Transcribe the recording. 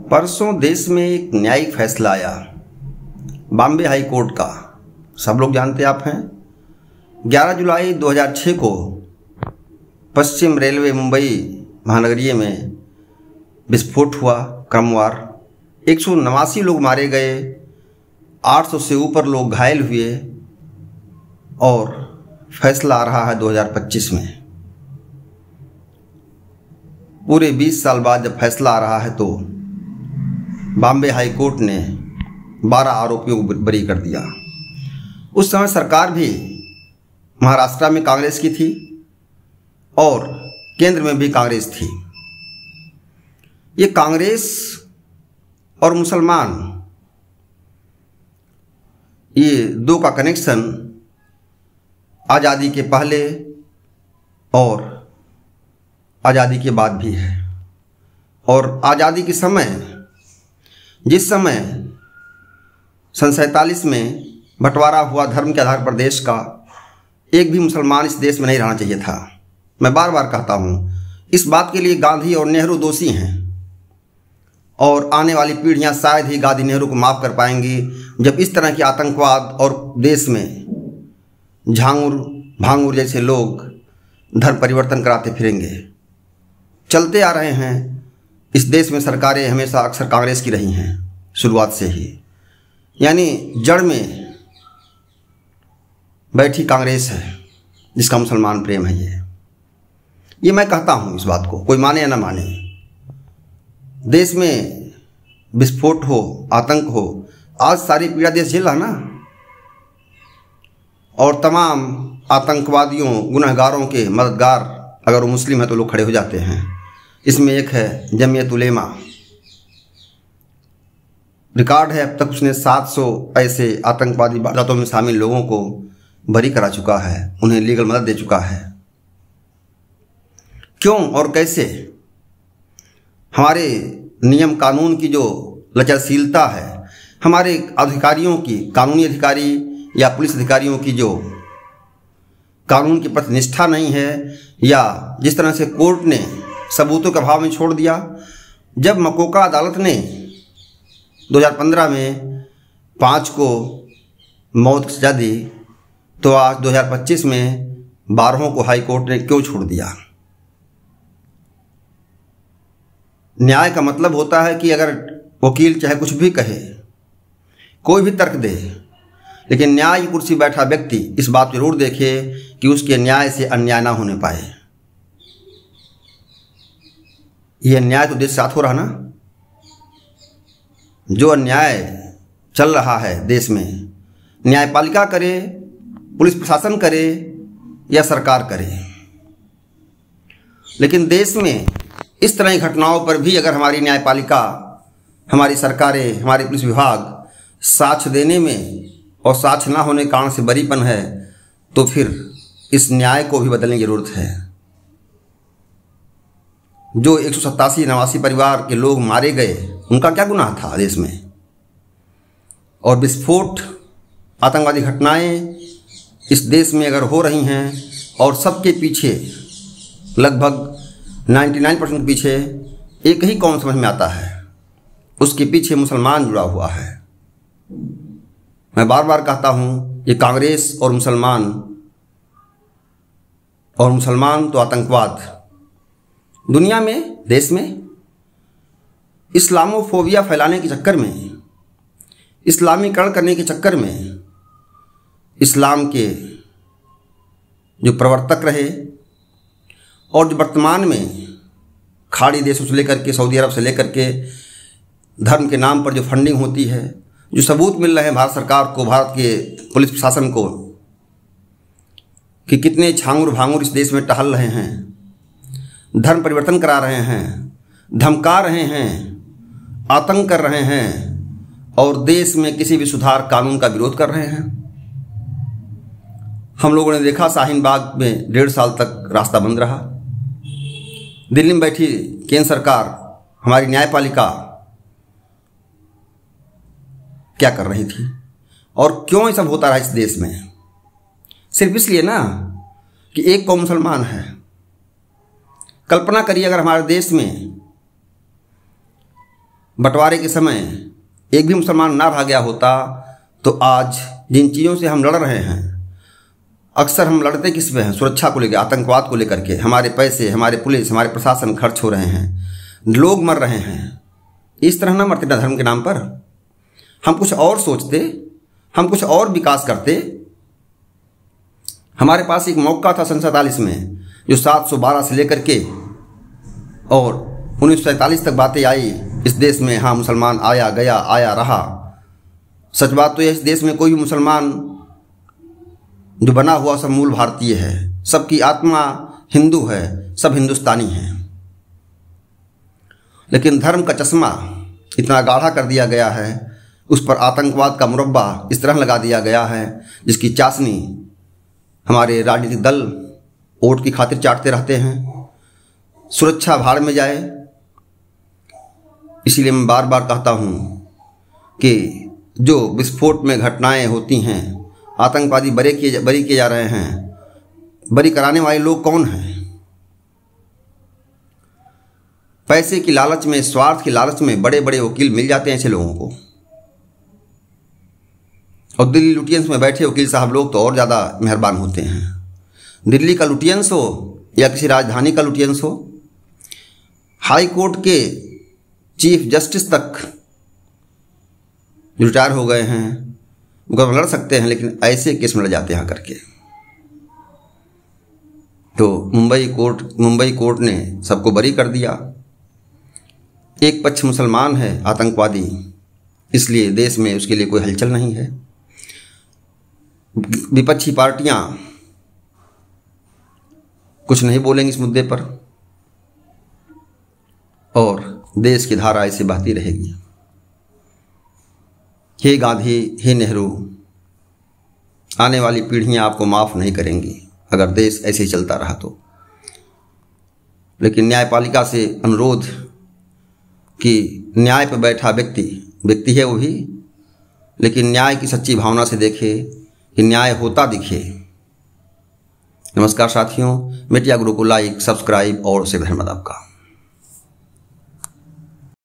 परसों देश में एक न्यायिक फैसला आया बॉम्बे हाई कोर्ट का। सब लोग जानते आप हैं 11 जुलाई 2006 को पश्चिम रेलवे मुंबई महानगरीय में विस्फोट हुआ क्रमवार। 189 लोग मारे गए, 800 से ऊपर लोग घायल हुए और फैसला आ रहा है 2025 में। पूरे 20 साल बाद जब फैसला आ रहा है तो बॉम्बे हाई कोर्ट ने 12 आरोपियों को बरी कर दिया। उस समय सरकार भी महाराष्ट्र में कांग्रेस की थी और केंद्र में भी कांग्रेस थी। ये कांग्रेस और मुसलमान, ये दो का कनेक्शन आज़ादी के पहले और आज़ादी के बाद भी है। और आज़ादी के समय, जिस समय सन 47 में बंटवारा हुआ धर्म के आधार पर देश का, एक भी मुसलमान इस देश में नहीं रहना चाहिए था। मैं बार बार कहता हूँ, इस बात के लिए गांधी और नेहरू दोषी हैं और आने वाली पीढ़ियाँ शायद ही गांधी नेहरू को माफ़ कर पाएंगी जब इस तरह के आतंकवाद और देश में झांगुर भांगुर जैसे लोग धर्म परिवर्तन कराते फिरेंगे। चलते आ रहे हैं, इस देश में सरकारें हमेशा अक्सर कांग्रेस की रही हैं शुरुआत से ही, यानी जड़ में बैठी कांग्रेस है जिसका मुसलमान प्रेम है। ये मैं कहता हूँ, इस बात को कोई माने या ना माने। देश में विस्फोट हो, आतंक हो, आज सारी पीड़ा देश झेल रहा ना, और तमाम आतंकवादियों गुनहगारों के मददगार अगर वो मुस्लिम है तो लोग खड़े हो जाते हैं। इसमें एक है जमीयत उलेमा। रिकॉर्ड है, अब तक उसने 700 ऐसे आतंकवादी वारदातों में शामिल लोगों को बरी करा चुका है, उन्हें लीगल मदद दे चुका है। क्यों और कैसे? हमारे नियम कानून की जो लचरशीलता है, हमारे अधिकारियों की, कानूनी अधिकारी या पुलिस अधिकारियों की जो कानून के प्रति निष्ठा नहीं है, या जिस तरह से कोर्ट ने सबूतों के अभाव में छोड़ दिया। जब मकोका अदालत ने 2015 में 5 को मौत की सजा दी तो आज 2025 में 12 को हाई कोर्ट ने क्यों छोड़ दिया? न्याय का मतलब होता है कि अगर वकील चाहे कुछ भी कहे, कोई भी तर्क दे, लेकिन न्याय की कुर्सी बैठा व्यक्ति इस बात जरूर देखे कि उसके न्याय से अन्याय ना होने पाए। यह अन्याय तो देश साथ हो रहा ना। जो अन्याय चल रहा है देश में, न्यायपालिका करे, पुलिस प्रशासन करे या सरकार करे, लेकिन देश में इस तरह की घटनाओं पर भी अगर हमारी न्यायपालिका, हमारी सरकारें, हमारे पुलिस विभाग साक्ष्य देने में और साक्ष्य ना होने के कारण से बरीपन है, तो फिर इस न्याय को भी बदलने की जरूरत है। जो 187 परिवार के लोग मारे गए, उनका क्या गुनाह था देश में? और विस्फोट, आतंकवादी घटनाएं इस देश में अगर हो रही हैं और सबके पीछे, लगभग 99% के पीछे एक ही कौन समझ में आता है, उसके पीछे मुसलमान जुड़ा हुआ है। मैं बार बार कहता हूँ, ये कांग्रेस और मुसलमान तो आतंकवाद। दुनिया में, देश में इस्लामोफोबिया फैलाने के चक्कर में, इस्लामीकरण करने के चक्कर में इस्लाम के जो प्रवर्तक रहे और जो वर्तमान में खाड़ी देशों से लेकर के, सऊदी अरब से लेकर के धर्म के नाम पर जो फंडिंग होती है, जो सबूत मिल रहे हैं भारत सरकार को, भारत के पुलिस प्रशासन को, कि कितने छांगुर भांगुर इस देश में टहल रहे हैं, धर्म परिवर्तन करा रहे हैं, धमका रहे हैं, आतंक कर रहे हैं और देश में किसी भी सुधार कानून का विरोध कर रहे हैं। हम लोगों ने देखा शाहीन बाग में 1.5 साल तक रास्ता बंद रहा। दिल्ली में बैठी केंद्र सरकार, हमारी न्यायपालिका क्या कर रही थी और क्यों ये सब होता रहा इस देश में? सिर्फ इसलिए ना कि एक कौम मुसलमान है। कल्पना करिए अगर हमारे देश में बंटवारे के समय एक भी मुसलमान ना रह गया होता तो आज जिन चीज़ों से हम लड़ रहे हैं, अक्सर हम लड़ते किस पे हैं? सुरक्षा को लेकर, आतंकवाद को लेकर के। हमारे पैसे, हमारे पुलिस, हमारे प्रशासन खर्च हो रहे हैं, लोग मर रहे हैं। इस तरह ना मरते ना धर्म के नाम पर। हम कुछ और सोचते, हम कुछ और विकास करते। हमारे पास एक मौका था सन 47 में, जो 712 से लेकर के और 1947 तक बातें आई इस देश में। हाँ, मुसलमान आया गया, आया रहा। सच बात तो यह, इस देश में कोई भी मुसलमान जो बना हुआ सब मूल भारतीय है, सबकी आत्मा हिंदू है, सब हिंदुस्तानी हैं। लेकिन धर्म का चश्मा इतना गाढ़ा कर दिया गया है, उस पर आतंकवाद का मुरब्बा इस तरह लगा दिया गया है जिसकी चाशनी हमारे राजनीतिक दल वोट की खातिर चाटते रहते हैं। सुरक्षा भाड़ में जाए। इसीलिए मैं बार बार कहता हूँ कि जो विस्फोट में घटनाएं होती हैं, आतंकवादी बरी किए जा रहे हैं, बरी कराने वाले लोग कौन हैं? पैसे की लालच में, स्वार्थ की लालच में बड़े बड़े वकील मिल जाते हैं ऐसे लोगों को। और दिल्ली लुटियंस में बैठे वकील साहब लोग तो और ज़्यादा मेहरबान होते हैं। दिल्ली का लुटियंस हो या किसी राजधानी का लुटियंस हो, हाई कोर्ट के चीफ जस्टिस तक रिटायर हो गए हैं, वो लड़ सकते हैं, लेकिन ऐसे केस में लड़ जाते हैं करके। तो मुंबई कोर्ट ने सबको बरी कर दिया। एक पक्ष मुसलमान है आतंकवादी, इसलिए देश में उसके लिए कोई हलचल नहीं है। विपक्षी पार्टियां कुछ नहीं बोलेंगी इस मुद्दे पर और देश की धारा ऐसे बहती रहेगी। हे गांधी, हे नेहरू, आने वाली पीढ़ियां आपको माफ़ नहीं करेंगी अगर देश ऐसे ही चलता रहा तो। लेकिन न्यायपालिका से अनुरोध कि न्याय पर बैठा व्यक्ति है वो भी, लेकिन न्याय की सच्ची भावना से देखे कि न्याय होता दिखे। नमस्कार साथियों, मीडिया गुरु को लाइक, सब्सक्राइब और शेयर धन्यवाद आपका।